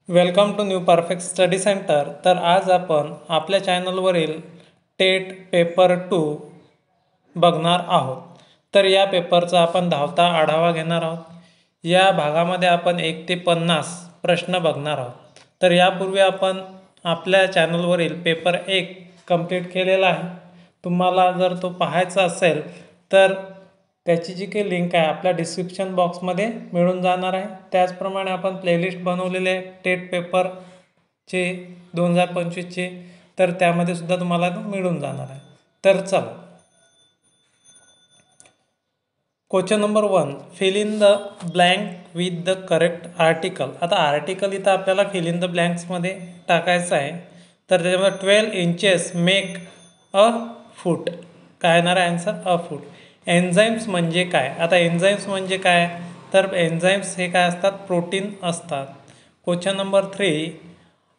Welcome to new perfect study centre. तर आज आपण आपल्या चॅनलवरील टेट पेपर 2 बघणार आहोत। तर या पेपरचा आपण धावता आढावा घेणार आहोत। या भागामध्ये आपण 1 ते 50 प्रश्न बघणार आहोत। तर यापूर्वी आपण आपल्या चॅनलवरील पेपर 1 कंप्लीट केलेला आहे। तुम्हाला जर तो पाहायचा असेल तर त्याची जी काही लिंक आहे आपल्या डिस्क्रिप्शन बॉक्समध्ये मिळून जाणार आहे। त्याचप्रमाणे आपण प्लेलिस्ट बनवलेले आहे टेट पेपरचे 2025चे, तर त्यामध्ये सुद्धा तुम्हाला तो मिळून जाणार आहे। तर चला, question number 1, fill in the blank with the correct article. आता आर्टिकल इथं आपल्याला फिल इन द ब्लँक्समध्ये टाकायचं आहे। तर त्याच्यामध्ये 12 इंचेस मेक अ फूट, काय येणार आहे आन्सर? अ फूट। एन्झाईम्स म्हणजे काय? आता एन्झाईम्स म्हणजे काय? तर एन्झाईम्स हे काय असतात? प्रोटीन असतात। Question number 3,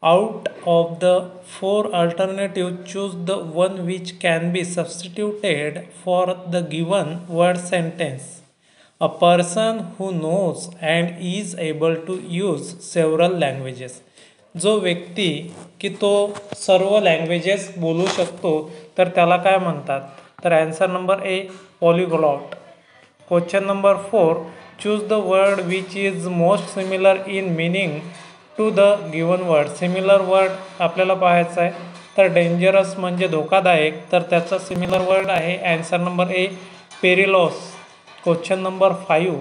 out of the 4 alternative choose the one which can be substituted for the given word sentence. A person who knows and is able to use several languages. जो व्यक्ती की तो सर्व languages बोलू शकतो तर त्याला काय म्हणतात? तर answer number A, polyglot. Question number 4, choose the word which is most similar in meaning to the given word. Similar word आपल्याला पाहायचा आहे। तर डेंजरस म्हणजे धोकादायक, तर त्याचा सिमिलर वर्ड आहे answer number A, perilous. Question number 5,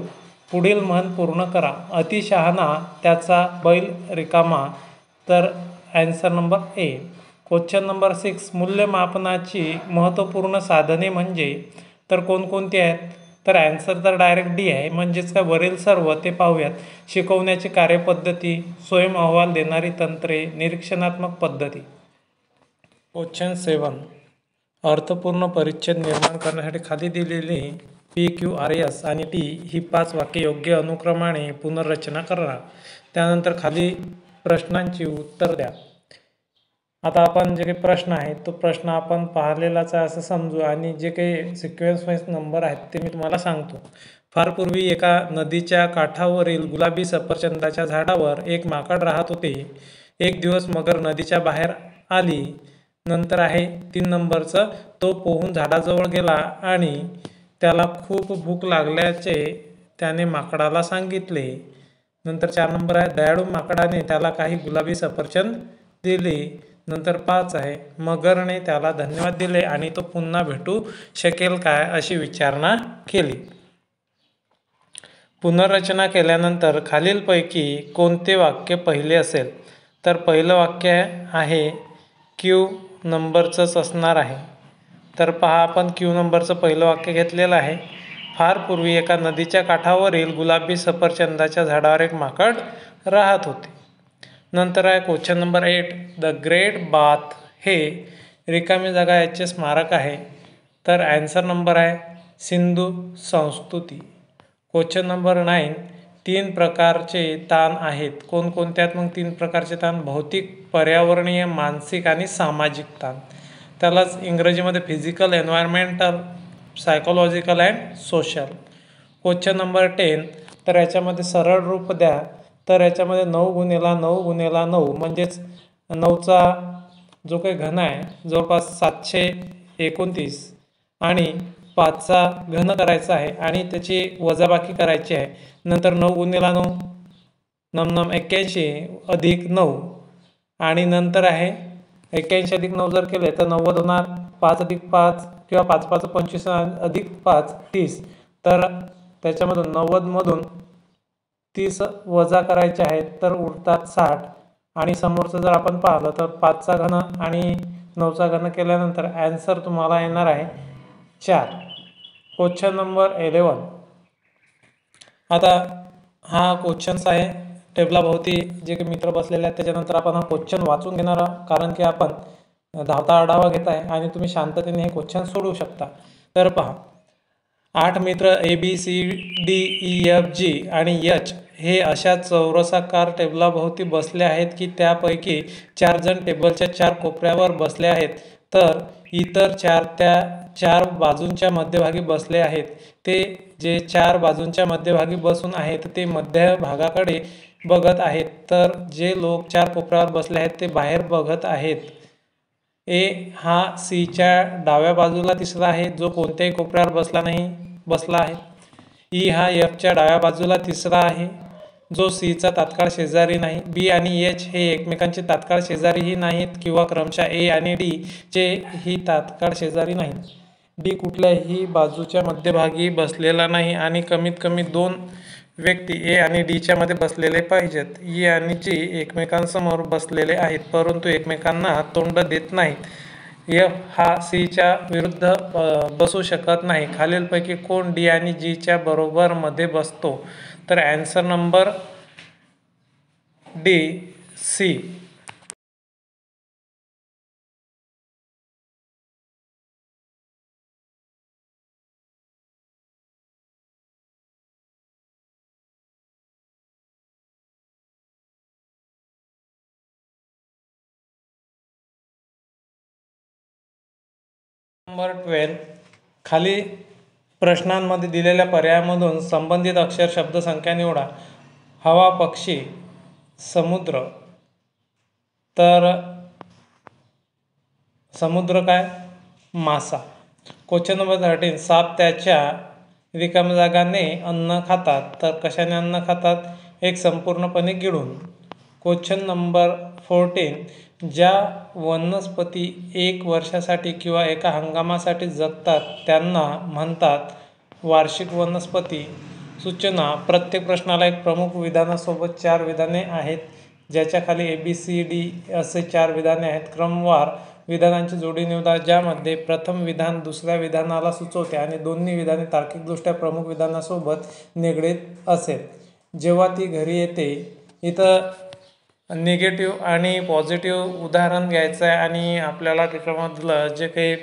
पुढील म्हण पूर्ण करा। अति शहाणा त्याचा बैल रिकामा, तर आन्सर नंबर ए। क्वेश्चन नंबर 6, मूल्यमापनाची महत्त्वपूर्ण साधने म्हणजे, तर कोणकोणती आहेत? तर आन्सर तर डायरेक्ट डी आहे, म्हणजेच काय वरील सर्व ते पाहूयात। शिकवण्याची कार्यपद्धती, स्वयं अहवाल देणारी तंत्रे, निरीक्षणात्मक पद्धती। क्वेश्चन 7, अर्थपूर्ण परिच्छेद निर्माण करण्यासाठी खाली दिलेली पी, क्यू, आर, एस आणि टी ही 5 वाक्ये योग्य अनुक्रमाने पुनर्रचना करा। त्यानंतर खाली प्रश्नांची उत्तर द्या। आता आपण जे काही प्रश्न आहे तो प्रश्न आपण पाहिलेलाच आहे असं समजू, आणि जे काही सिक्वेन्स वाईज नंबर आहेत ते मी तुम्हाला सांगतो। फार पूर्वी एका नदीच्या काठावरील गुलाबी सफरचंदाच्या झाडावर एक माकड राहत होते। एक दिवस मगर नदीच्या बाहेर आली। नंतर आहे 3 नंबरचं, तो पोहून झाडाजवळ गेला आणि त्याला खूप भूक लागल्याचे त्याने माकडाला सांगितले। नंतर 4 नंबर आहे, दयाळू माकडाने त्याला काही गुलाबी सफरचंद दिले। नंतर 5 आहे, मगरने त्याला धन्यवाद दिले आणि तो पुन्हा भेटू शकेल काय अशी विचारणा केली। पुनर्रचना केल्यानंतर खालीलपैकी कोणते वाक्य पहिले असेल? तर पहिलं वाक्य आहे क्यू नंबरचंच असणार आहे। तर पहा, आपण क्यू नंबरचं पहिलं वाक्य घेतलेलं आहे। फार पूर्वी एका नदीच्या काठावरील गुलाबी सफरचंदाच्या झाडावर एक माकड राहत होते। नंतर आहे question number 8, the great bath हे रिकामी जागा याचे स्मारक आहे। तर आन्सर नंबर आहे सिंधू संस्कृती। क्वेश्चन नंबर 9, 3 प्रकारचे ताण आहेत। कोणकोणते आहेत मग 3 प्रकारचे ताण? भौतिक, पर्यावरणीय, मानसिक आणि सामाजिक ताण। त्यालाच इंग्रजीमध्ये physical, environmental, psychological and social. Question number 10, तर याच्यामध्ये सरळ रूप द्या। तर याच्यामध्ये 9 गुणिले 9 गुणिले 9 म्हणजेच 9चा जो काही घन आहे जवळपास 729 आणि 5चा घन करायचा आहे आणि त्याची वजाबाकी करायची आहे। नंतर 9 गुणिले 9 9 9 81 अधिक 9 आणि नंतर आहे 81 अधिक 9 जर केले तर 90 होणार। 5 अधिक 5 किंवा 5 5 25 अधिक 5 30, तर त्याच्यामधून 90मधून 30 वजा करायचे आहेत तर उरतात 60। आणि समोरचं जर आपण पाहिलं तर 5चा घन आणि 9चा घन केल्यानंतर आन्सर तुम्हाला येणार आहे 4। क्वेश्चन नंबर 11, आता हा क्वेश्चन्स आहे टेबलाभोवती जे काही मित्र बसलेले आहेत। त्याच्यानंतर आपण हा क्वेश्चन वाचून घेणार आहोत, कारण की आपण धावता आढावा घेत आहे आणि तुम्ही शांततेने हे क्वेश्चन सोडवू शकता। तर पहा, 8 मित्र A B C D E F G आणि एच हे अशा चौरसाकार टेबलाभोवती बसले आहेत की त्यापैकी 4 जण टेबलच्या 4 कोपऱ्यावर बसले आहेत, तर इतर 4 त्या 4 बाजूंच्या मध्यभागी बसले आहेत। ते जे 4 बाजूंच्या मध्यभागी बसून आहेत ते मध्यभागाकडे बघत आहेत, तर जे लोक 4 कोपऱ्यावर बसले आहेत ते बाहेर बघत आहेत. ए हा सीच्या डाव्या बाजूला तिसरा आहे, जो कोणत्याही कोपऱ्यावर बसला आहे. ई हा एफच्या डाव्या बाजूला तिसरा आहे, जो सीचा तात्काळ शेजारी नाही. बी आणि एच हे एकमेकांचे तात्काळ शेजारीही नाहीत किंवा क्रमशः ए आणि डी चे ही तात्काळ शेजारी नाहीत. डी कुठल्याही बाजूच्या मध्यभागी बसलेला नाही आणि कमीत कमी 2 व्यक्ती ए आणि डीच्या मध्ये बसलेले पाहिजेत. ई आणि जी एकमेकांसमोर बसलेले आहेत, परंतु एकमेकांना तोंड देत नाहीत. एफ हा सीच्या विरुद्ध बसू शकत नाही. खालीलपैकी कोण डी आणि जीच्या बरोबर मध्ये बसतो? तर answer number D, C. Number 12, खाली प्रश्नांमध्ये दिलेल्या पर्यायामधून संबंधित अक्षर शब्दसंख्या निवडा. हवा, पक्षी, समुद्र. तर समुद्र काय? मासा. क्वेश्चन नंबर 13, साप त्याच्या रिकाम्या जागाने अन्न खातात. तर कशाने अन्न खातात? एक संपूर्णपणे गिळून. क्वेश्चन नंबर 14, ज्या वनस्पती 1 वर्षासाठी किंवा एका हंगामासाठी जगतात त्यांना म्हणतात वार्षिक वनस्पती. सूचना: प्रत्येक प्रश्नाला एक प्रमुख विधानासोबत 4 विधाने आहेत, ज्याच्या खाली ABCD असे 4 विधाने आहेत. क्रमवार विधानांची जोडी निवडा, ज्यामध्ये प्रथम विधान दुसऱ्या विधानाला सुचवते आणि दोन्ही विधाने तार्किकदृष्ट्या प्रमुख विधानासोबत निगडीत असेल. जेव्हा ती घरी येते. इथं निगेटिव्ह आणि पॉझिटिव्ह उदाहरण घ्यायचं आहे आणि आपल्याला त्याच्यामधलं जे काही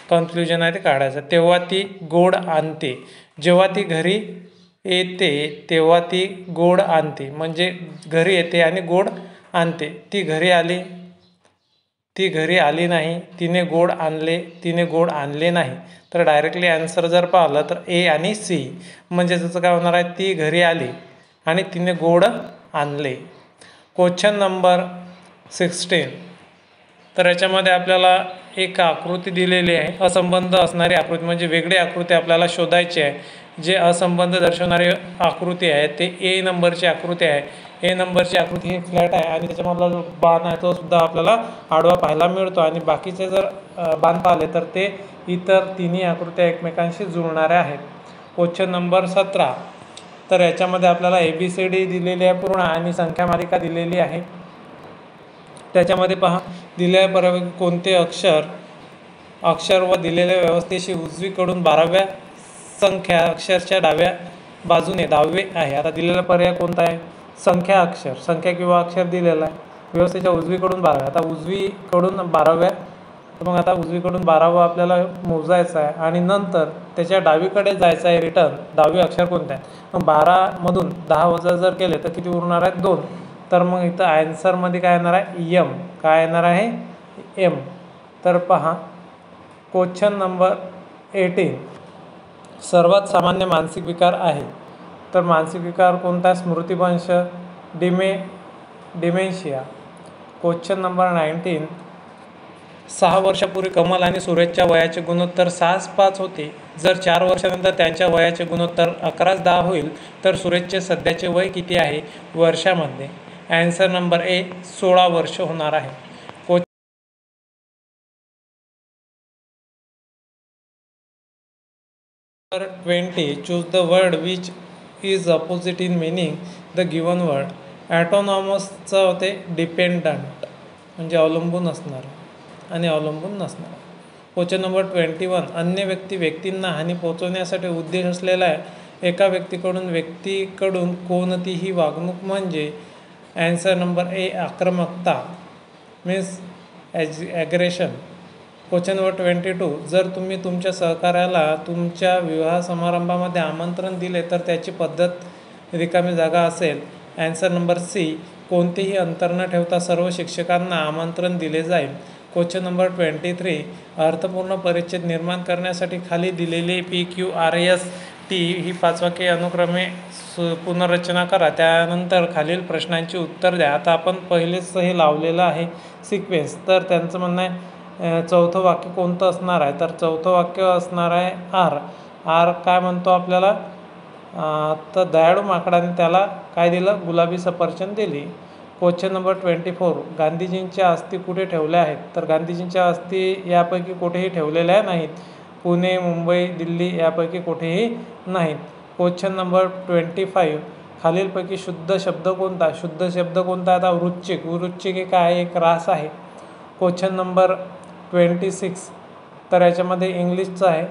कन्क्ल्युजन आहे ते काढायचं. तेव्हा ती गोड आणते. जेव्हा ती घरी येते तेव्हा ती गोड आणते, म्हणजे घरी येते आणि गोड आणते. ती घरी आली नाही. तिने गोड आणले नाही. तर डायरेक्टली आन्सर जर पाहिलं तर ए आणि सी, म्हणजे त्याचं काय होणार आहे? ती घरी आली आणि तिने गोड आणले. क्वेश्चन नंबर 16, तर याच्यामध्ये आपल्याला एक आकृती दिलेली आहे. असंबंध असणारी आकृती, म्हणजे वेगळी आकृती आपल्याला शोधायची आहे. जे असंबंध दर्शवणारी आकृती आहे ते ए नंबरची आकृती आहे. ए नंबरची आकृती ही फ्लॅट आहे आणि त्याच्यामधला जो बाण आहे तो सुद्धा आपल्याला आडवा पाहायला मिळतो आणि बाकीचे जर बाण पाहिले तर ते इतर तिन्ही आकृत्या एकमेकांशी जुळणाऱ्या आहेत. क्वेश्चन नंबर 17, तर याच्यामध्ये आपल्याला ABCD दिलेली आहे पूर्ण आणि संख्या मालिका दिलेली आहे. त्याच्यामध्ये पहा, दिलेल्या पर्यायापैकी कोणते अक्षर व दिलेल्या व्यवस्थेशी उजवीकडून 12व्या संख्या अक्षरच्या डाव्या बाजूने 10वे आहे. आता दिलेला पर्याय कोणता आहे? संख्या किंवा अक्षर दिलेला आहे. व्यवस्थेच्या उजवीकडून 12व्या. आता उजवीकडून 12व्या, तर मग आता उजवीकडून 12वं आपल्याला मोजायचं आहे आणि नंतर त्याच्या डावीकडे जायचं आहे रिटर्न. 10वे अक्षर कोणते आहे? मग 12मधून 10 वजा जर केले तर किती उरणार आहेत? 2. तर मग इथं आन्सरमध्ये काय येणार आहे? एम. काय येणार आहे? एम. तर पहा, क्वेश्चन नंबर 18, सर्वात सामान्य मानसिक विकार आहे. तर मानसिक विकार कोणता? स्मृतिभ्रंश, डिमेन्शिया. क्वेश्चन नंबर 19, 6 वर्षापूर्वी कमल आणि सुरेशच्या वयाचे गुणोत्तर 6:5 होते. जर 4 वर्षानंतर त्यांच्या वयाचे गुणोत्तर 11:10 होईल तर सुरेशचे सध्याचे वय किती आहे वर्षामध्ये? आन्सर नंबर ए, 16 वर्ष होणार आहे. Number 20, choose the word which is opposite in meaning the given word. ॲटोनॉमसचं होते डिपेंडंट, म्हणजे अवलंबून असणार आणि अवलंबून नसणार. क्वेश्चन नंबर 21, अन्य व्यक्तींना हानी पोहोचवण्यासाठी उद्देश असलेला एका व्यक्तीकडून कोणतीही वागणूक म्हणजे? आन्सर नंबर ए, आक्रमकता, मीन्स ॲग्रेशन. क्वेश्चन नंबर 22, जर तुम्ही तुमच्या सहकार्याला तुमच्या विवाह समारंभामध्ये आमंत्रण दिले तर त्याची पद्धत रिकामी जागा असेल. आन्सर नंबर सी, कोणतेही अंतर न ठेवता सर्व शिक्षकांना आमंत्रण दिले जाईल. क्वेश्चन नंबर 23, अर्थपूर्ण परिच्छेद निर्माण करण्यासाठी खाली दिलेले PQRS टी ही 5 वाक्ये अनुक्रमे पुनर्रचना करा, त्यानंतर खालील प्रश्नांची उत्तर द्या. आता आपण पहिलेच हे लावलेलं आहे सिक्वेन्स. तर त्यांचं म्हणणं आहे चौथं वाक्य कोणतं असणार आहे, तर चौथं वाक्य असणार आहे आर काय म्हणतो आपल्याला, तर दयाळू माकडाने त्याला काय दिलं, गुलाबी सफरचंद दिली. क्वेश्चन नंबर 24, गांधीजींच्या अस्थी कुठे ठेवल्या आहेत, तर गांधीजींच्या अस्थी यापैकी कुठेही ठेवलेल्या नाहीत. पुणे, मुंबई, दिल्ली यापैकी कुठेही नाहीत. क्वेश्चन नंबर 25, खालीलपैकी शुद्ध शब्द कोणता, शुद्ध शब्द कोणता, आता वृश्चिक. वृश्चिक हे काय, एक रास आहे. क्वेश्चन नंबर 26, तर याच्यामध्ये इंग्लिशचं आहे.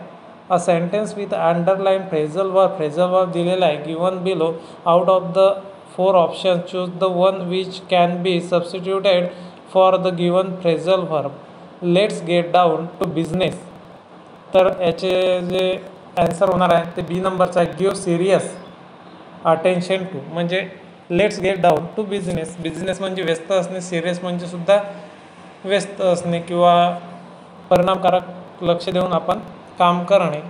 A sentence with underline phrasal verb दिलेला आहे. Given below out of the 4 option choose the one which can be substituted for the given phrasal verb. Let's get down to business. तर याचे जे answer होणार आहे ते बी नंबरचं आहे. गिव्ह सिरियस अटेन्शन टू, म्हणजे let's get down to business. Business म्हणजे व्यस्त असणे, सिरियस म्हणजे सुद्धा व्यस्त असणे किंवा परिणामकारक लक्ष देऊन आपण काम करणे.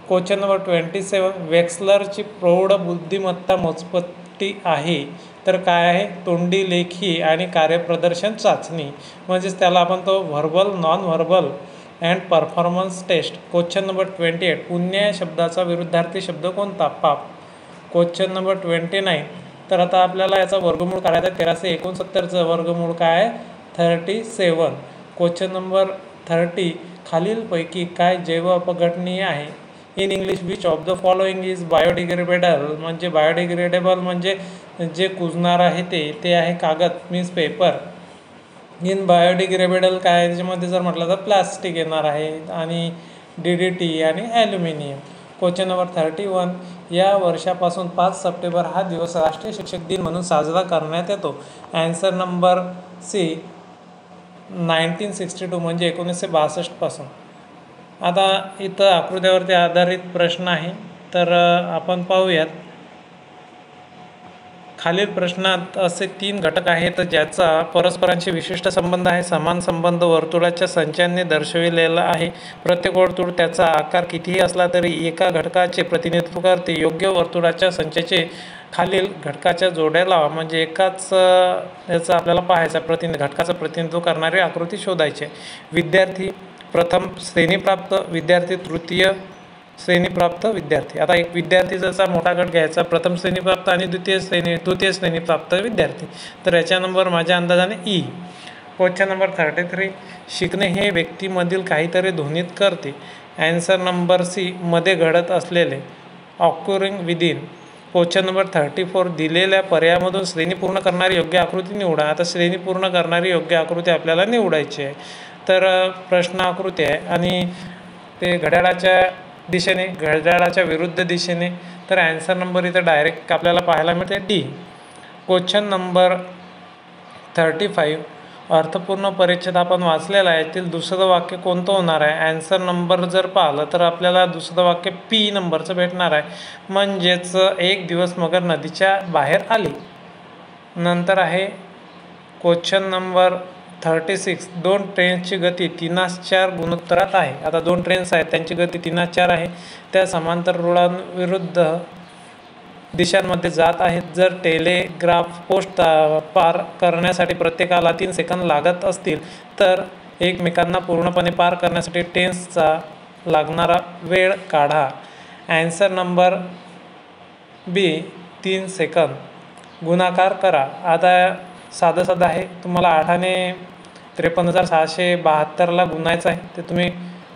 क्वेश्चन नंबर 27, वेक्सलरची प्रौढ बुद्धिमत्ता मोजपट्टी आहे, तर काय आहे, तोंडी, लेखी आणि कार्यप्रदर्शन चाचणी, म्हणजेच त्याला आपण तो verbal, non verbal and performance test. Question number 28, पुण्य या शब्दाचा विरुद्धार्थी शब्द कोणता, पाप. क्वेश्चन नंबर 29, तर आता आपल्याला याचा वर्गमूळ काढायचा. 1369चं वर्गमूळ काय आहे, 37. क्वेश्चन नंबर 30, खालीलपैकी काय जैव अपघटनीय आहे. In English which of the following is biodegradable, म्हणजे बायोडिग्रेडेबल म्हणजे जे कुजणार आहे ते आहे कागद, मीन्स पेपर. इन बायोडिग्रेडेबल काय, त्याच्यामध्ये जर म्हटलं तर प्लास्टिक येणार आहे आणि DDT आणि ॲल्युमिनियम. क्वेश्चन नंबर 31, या वर्षापासून 5 सप्टेंबर हा दिवस राष्ट्रीय शिक्षक दिन म्हणून साजरा करण्यात येतो. ॲन्सर नंबर सी 1962, म्हणजे 1962 पासून. आता इथं आकृत्यावरती आधारित प्रश्न आहे, तर आपण पाहूयात. खालील प्रश्नात असे 3 घटक आहेत ज्याचा परस्परांशी विशिष्ट संबंध आहे. समान संबंध वर्तुळाच्या संचाने दर्शविलेला आहे. प्रत्येक वर्तुळ त्याचा आकार कितीही असला तरी एका घटकाचे प्रतिनिधित्व करते. योग्य वर्तुळाच्या संचाचे खालील घटकाच्या जोड्या लावा, म्हणजे एकाच याचं आपल्याला पाहायचं घटकाचं प्रतिनिधित्व करणारी आकृती शोधायची. विद्यार्थी प्रथम श्रेणीप्राप्त विद्यार्थी, तृतीय श्रेणीप्राप्त विद्यार्थी. आता एक विद्यार्थी जसा मोठा गट घ्यायचा, प्रथम श्रेणीप्राप्त आणि तृतीय श्रेणीप्राप्त विद्यार्थी. तर याचा नंबर माझ्या अंदाजाने ई. क्वेश्चन नंबर 33, शिकणे हे व्यक्तीमधील काहीतरी ध्वनित करते. ॲन्सर नंबर सी मध्ये घडत असलेले, ऑक्युरिंग विदिन. क्वेश्चन नंबर 34, दिलेल्या पर्यायामधून श्रेणी पूर्ण करणारी योग्य आकृती निवडा. आता श्रेणी पूर्ण करणारी योग्य आकृती आपल्याला निवडायची आहे. तर प्रश्न आकृती आहे आणि ते घड्याळाच्या दिशेने, घड्याळाच्या विरुद्ध दिशेने. तर ॲन्सर नंबर इथं डायरेक्ट आपल्याला पाहायला मिळते डी. क्वेश्चन नंबर 35, अर्थपूर्ण परिच्छेद आपण वाचलेला आहे. यातील दुसरं वाक्य कोणतं होणार आहे. ॲन्सर नंबर जर पाहिलं तर आपल्याला दुसरं वाक्य पी नंबरचं भेटणार आहे, म्हणजेच एक दिवस मगर नदीच्या बाहेर आली. नंतर आहे क्वेश्चन नंबर 36, 2 ट्रेन्सची गती 3:4 गुणोत्तरात आहे. आता 2 ट्रेन्स आहेत, त्यांची गती 3:4 आहे. त्या समांतर रुळांविरुद्ध दिशांमध्ये जात आहेत. जर टेलिग्राफ पोस्ट पार करण्यासाठी प्रत्येकाला 3 सेकंद लागत असतील, तर एकमेकांना पूर्णपणे पार करण्यासाठी ट्रेन्सचा लागणारा वेळ काढा. ॲन्सर नंबर बी 3 सेकंद. गुणाकार करा. आता साधं आहे, तुम्हाला 8ने 53,672ला गुणायचं आहे. ते तुम्ही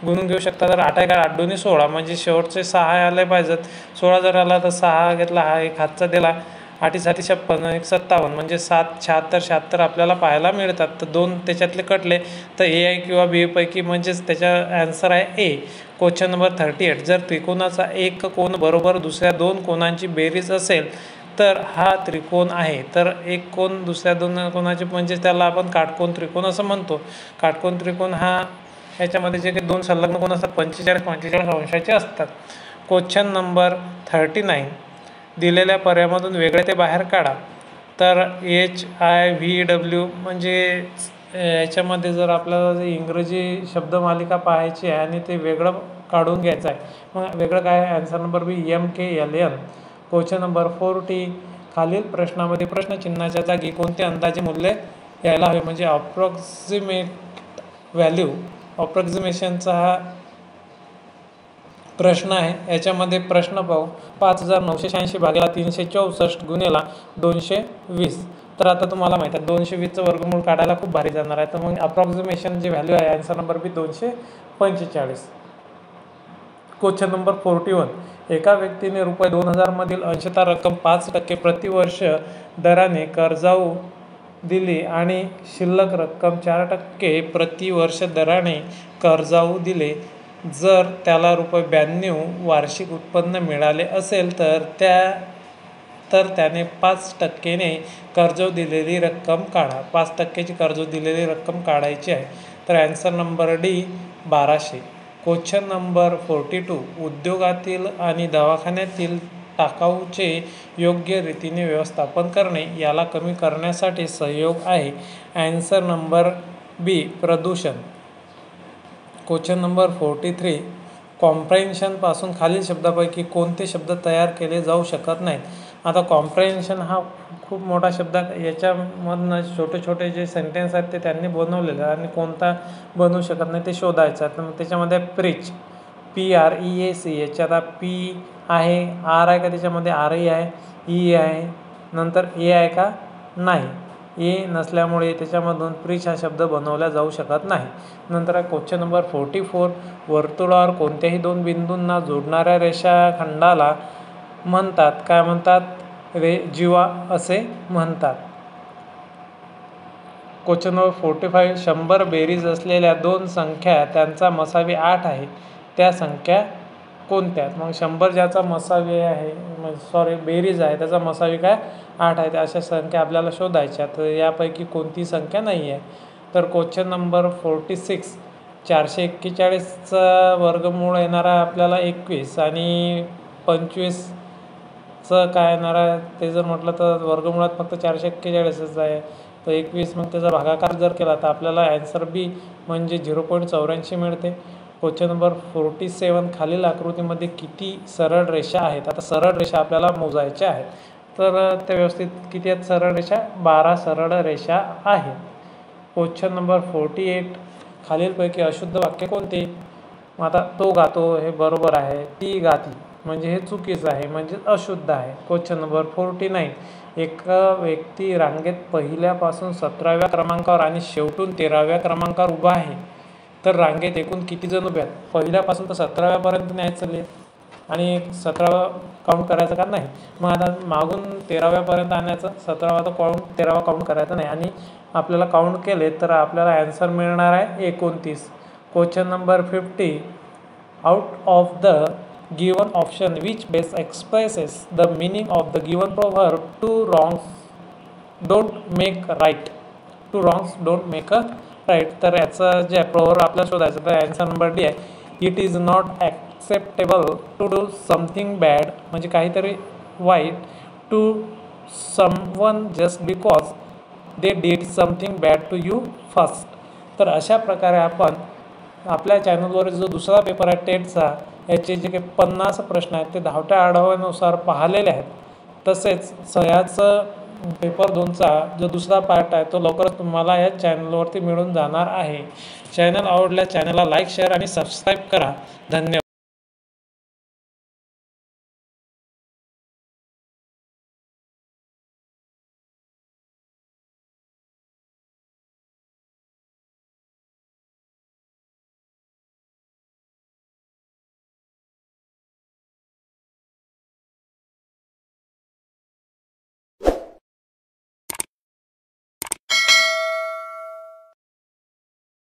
गुणून घेऊ शकता. तर 8 एका 8 दोन्ही 16, म्हणजे शेवटचे 6 आले पाहिजेत. 16 जर आला तर 6 घेतला, हा एक हातचा दिला, 8 7 56, 1 57, म्हणजे 7 76 आपल्याला पाहायला मिळतात. तर 2 त्याच्यातले कटले तर ए आहे किंवा बी पैकी, म्हणजेच त्याचा ॲन्सर आहे ए. क्वेश्चन नंबर 38, जर त्रिकोणाचा एक कोन बरोबर दुसऱ्या 2 कोनांची बेरीज असेल तर हा त्रिकोण आहे. तर एक कोन दुसऱ्या 2 कोनाचे, म्हणजे त्याला आपण काटकोन त्रिकोण असं म्हणतो. काटकोन त्रिकोण हा याच्यामध्ये जे काही 2 संलग्न कोन असतात 45 अंशाचे असतात. क्वेश्चन नंबर 39, दिलेल्या पर्यायामधून वेगळे ते बाहेर काढा. तर HIV म्हणजे याच्यामध्ये जर आपल्याला इंग्रजी शब्दमालिका पाहायची आहे आणि ते वेगळं काढून घ्यायचा आहे. मग वेगळं काय आहे? आन्सर नंबर बी MKLN. Question number 4T. खालील प्रश्नामध्ये प्रश्नचिन्हाच्या जागी कोणते अंदाजे मूल्य यायला हवे, म्हणजे अप्रॉक्सिमेट व्हॅल्यू, अप्रॉक्सिमेशनचा हा प्रश्न आहे. याच्यामध्ये प्रश्न पाहू. 5986 भागिले 364 गुणिले 220. तर आता तुम्हाला माहिती आहे 220चं वर्गमूळ काढायला खूप भारी जाणार आहे. तर मग अप्रॉक्सिमेशन जी व्हॅल्यू आहे आन्सर नंबर बी 245. Question number 41. एका व्यक्तीने रुपये 2000 मधील अंशतः रक्कम 5% प्रतिवर्ष दराने कर्जाऊ दिली आणि शिल्लक रक्कम 4% प्रतिवर्ष दराने कर्जाऊ दिले. जर त्याला रुपये 92 वार्षिक उत्पन्न मिळाले असेल तर त्याने 5%ने कर्जाऊ दिलेली रक्कम काढा. 5%ची कर्जाऊ दिलेली रक्कम काढायची आहे. तर answer number D 1200. Question number 42. उद्योगातील आणि दवाखान्यातील टाकाऊचे योग्य रीतीने व्यवस्थापन करणे याला कमी करण्यासाठी सहयोग आहे. आन्सर नंबर बी प्रदूषण. Question number 43. कॉम्प्रेन्शनपासून खालील शब्दापैकी कोणते शब्द तयार केले जाऊ शकत नाहीत. आता कॉम्प्रेन्शन हा खूप मोठा शब्द आहे. याच्यामधनं छोटे छोटे जे सेंटेन्स आहेत ते त्यांनी बनवलेले आणि कोणता बनवू शकत नाही ते शोधायचं. तर मग त्याच्यामध्ये प्रीच, PREAC, याच्यात P आहे, R आहे का त्याच्यामध्ये, RE आहे, E आहे, नंतर A आहे का, नाही, ए नसल्यामुळे त्याच्यामधून प्रीच हा शब्द बनवला जाऊ शकत नाही. नंतर आहे क्वेश्चन नंबर 44. वर्तुळावर कोणत्याही दोन बिंदूंना जोडणाऱ्या रेषाखंडाला म्हणतात, काय म्हणतात, जीवा असे म्हणतात. Question number 45. 100 बेरीज असलेल्या दोन संख्या त्यांचा मसावी 8 आहे, त्या संख्या कोणत्या. मग 100 ज्याचा मसावी आहे, बेरीज आहे, त्याचा मसावी काय 8 आहे. अशा संख्या आपल्याला शोधायच्या. तर यापैकी कोणती संख्या नाही आहे. तर क्वेश्चन नंबर 46. 441चा वर्गमूळ येणारा आपल्याला 21 आणि 25चं काय येणार आहे ते जर म्हटलं तर वर्गमुळात फक्त 441च आहे. तर 21 मग त्याचा भागाकार जर केला तर आपल्याला आन्सर बी म्हणजे 0.84 मिळते. Question number 47. खालील आकृतीमध्ये किती सरळ रेषा आहेत. आता सरळ रेषा आपल्याला मोजायच्या आहेत. तर त्या व्यवस्थित किती आहेत सरळ रेषा, 12 सरळ रेषा आहेत. Question number 48. खालीलपैकी अशुद्ध वाक्य कोणते. मग आता तो गातो हे बरोबर आहे, ती गाती म्हणजे हे चुकीचं आहे, म्हणजे अशुद्ध आहे. Question number 49. एक व्यक्ती रांगेत पहिल्यापासून 17व्या क्रमांकावर आणि शेवटून 13व्या क्रमांकावर उभा आहे. तर रांगेत एकूण किती जण उभे आहेत. पहिल्यापासून तर 17व्यापर्यंत न्यायचं चालले आणि 17वा काउंट करायचं का नाही. मग आता मागून 13व्यापर्यंत आणायचं, 17वा तर काउंट, 13वा काउंट करायचं नाही. आणि आपल्याला काउंट केले तर आपल्याला आन्सर मिळणार आहे 29. Question number 50. Out of the given option which best expresses the meaning of the given proverb, two wrongs don't make right. Two wrongs don't make a right. तर याचं जे proverb आपल्याला शोधायचं तर आन्सर नंबर डी आहे. It is not acceptable to do something bad, म्हणजे काहीतरी वाईट, to someone just because they did something bad to you first. तर अशा प्रकारे आपण आपल्या चॅनलवर जो दुसरा पेपर आहे टेटचा, याचे जे काही 50 प्रश्न आहेत ते धावत्या आढाव्यानुसार पाहिलेले आहेत. तसेच सह्याचं पेपर 2चा जो दुसरा पार्ट आहे तो लवकरच तुम्हाला या चॅनलवरती मिळून जाणार आहे. चॅनल आवडल्यास चॅनलला लाईक, शेअर आणि सबस्क्राईब करा. धन्यवाद.